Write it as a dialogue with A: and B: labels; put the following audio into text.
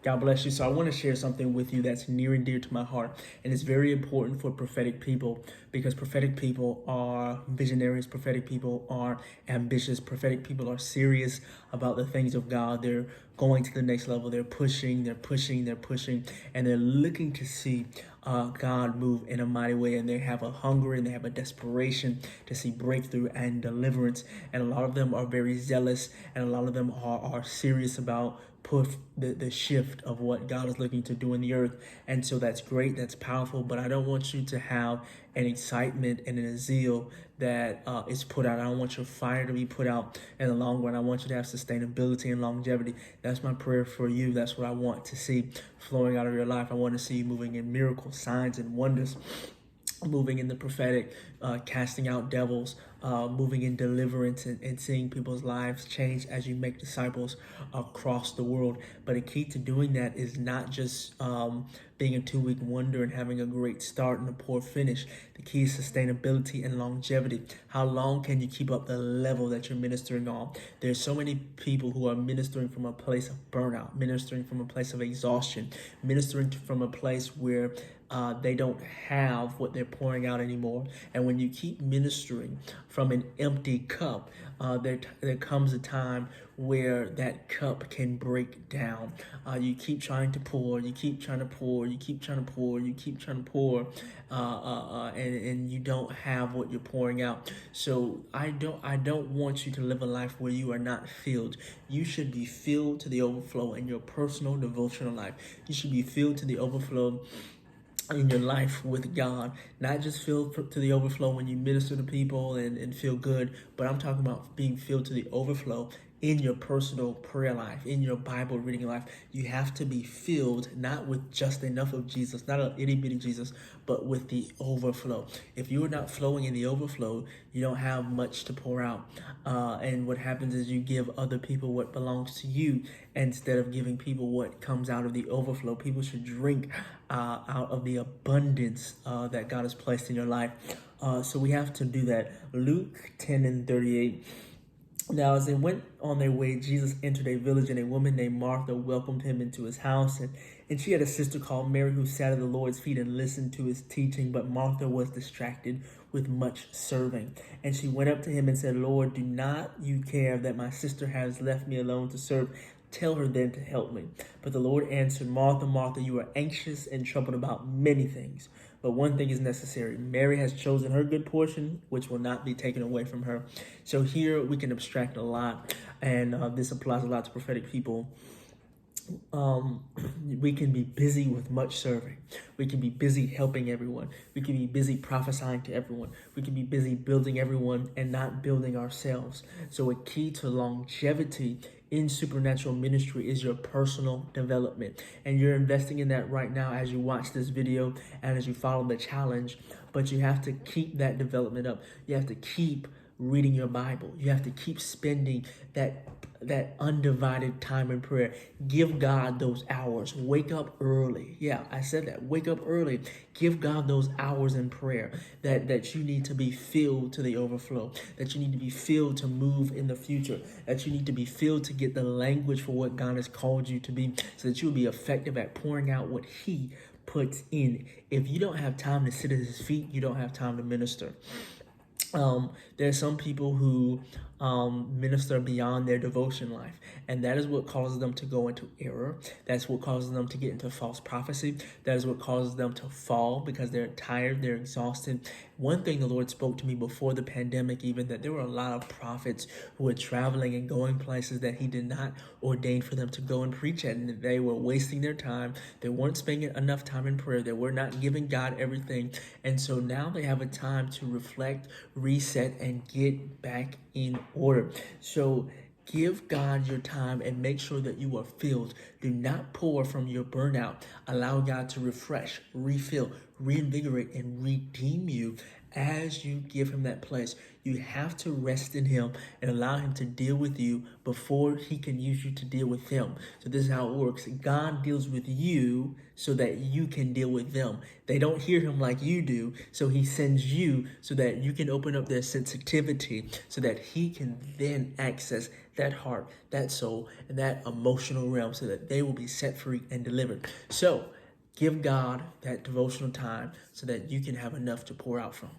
A: God bless you. So I want to share something with you that's near and dear to my heart. And it's very important for prophetic people because prophetic people are visionaries. Prophetic people are ambitious. Prophetic people are serious about the things of God. They're going to the next level. They're pushing, and they're looking to see God move in a mighty way. And they have a hunger and they have a desperation to see breakthrough and deliverance. And a lot of them are very zealous, and a lot of them are serious about the shift of what God is looking to do in the earth. And so that's great, that's powerful, but I don't want you to have an excitement and a zeal that is put out. I don't want your fire to be put out in the long run. I want you to have sustainability and longevity. That's my prayer for you. That's what I want to see flowing out of your life. I want to see you moving in miracles, signs, and wonders, moving in the prophetic, casting out devils, moving in deliverance, and seeing people's lives change as you make disciples across the world. But a key to doing that is not just being a 2-week wonder and having a great start and a poor finish. The key is sustainability and longevity. How long can you keep up the level that you're ministering on? There's so many people who are ministering from a place of burnout, ministering from a place of exhaustion, ministering from a place where they don't have what they're pouring out anymore. And when you keep ministering from an empty cup, there comes a time where that cup can break down. You keep trying to pour, you keep trying to pour, you keep trying to pour, you keep trying to pour, and you don't have what you're pouring out. So I don't want you to live a life where you are not filled. You should be filled to the overflow in your personal devotional life. You should be filled to the overflow in your life with God, not just filled to the overflow when you minister to people and feel good, but I'm talking about being filled to the overflow in your personal prayer life, in your Bible reading life. You have to be filled not with just enough of Jesus, not an itty bitty Jesus, but with the overflow. If you are not flowing in the overflow, you don't have much to pour out. And what happens is you give other people what belongs to you instead of giving people what comes out of the overflow. People should drink out of the abundance that God has placed in your life. So we have to do that. Luke 10:38. Now, as they went on their way, Jesus entered a village, and a woman named Martha welcomed him into his house. And she had a sister called Mary who sat at the Lord's feet and listened to his teaching. But Martha was distracted with much serving. And she went up to him and said, "Lord, do not you care that my sister has left me alone to serve? Tell her then to help me." But the Lord answered, "Martha, Martha, you are anxious and troubled about many things, but one thing is necessary. Mary has chosen her good portion, which will not be taken away from her." So here we can abstract a lot, and this applies a lot to prophetic people. We can be busy with much serving. We can be busy helping everyone. We can be busy prophesying to everyone. We can be busy building everyone and not building ourselves. So a key to longevity in supernatural ministry is your personal development. And you're investing in that right now as you watch this video and as you follow the challenge. But you have to keep that development up. You have to keep reading your Bible. You have to keep spending that undivided time in prayer. Give God those hours. Wake up early. Yeah, I said that. Wake up early. Give God those hours in prayer that you need to be filled to the overflow, that you need to be filled to move in the future, that you need to be filled to get the language for what God has called you to be, so that you'll be effective at pouring out what He puts in. If you don't have time to sit at His feet, you don't have time to minister. There are some people who minister beyond their devotion life, and that is what causes them to go into error. That's what causes them to get into false prophecy. That is what causes them to fall because they're tired, they're exhausted. One thing the Lord spoke to me before the pandemic, even, that there were a lot of prophets who were traveling and going places that He did not ordain for them to go and preach at, and they were wasting their time. They weren't spending enough time in prayer. They were not giving God everything, and so now they have a time to reflect, reset, and get back in order. So give God your time and make sure that you are filled. Do not pour from your burnout. Allow God to refresh, refill, reinvigorate, and redeem you as you give him that place, you have to rest in him and allow him to deal with you before he can use you to deal with them. So this is how it works. God deals with you so that you can deal with them. They don't hear him like you do, so he sends you so that you can open up their sensitivity so that he can then access that heart, that soul, and that emotional realm so that they will be set free and delivered. So give God that devotional time so that you can have enough to pour out from.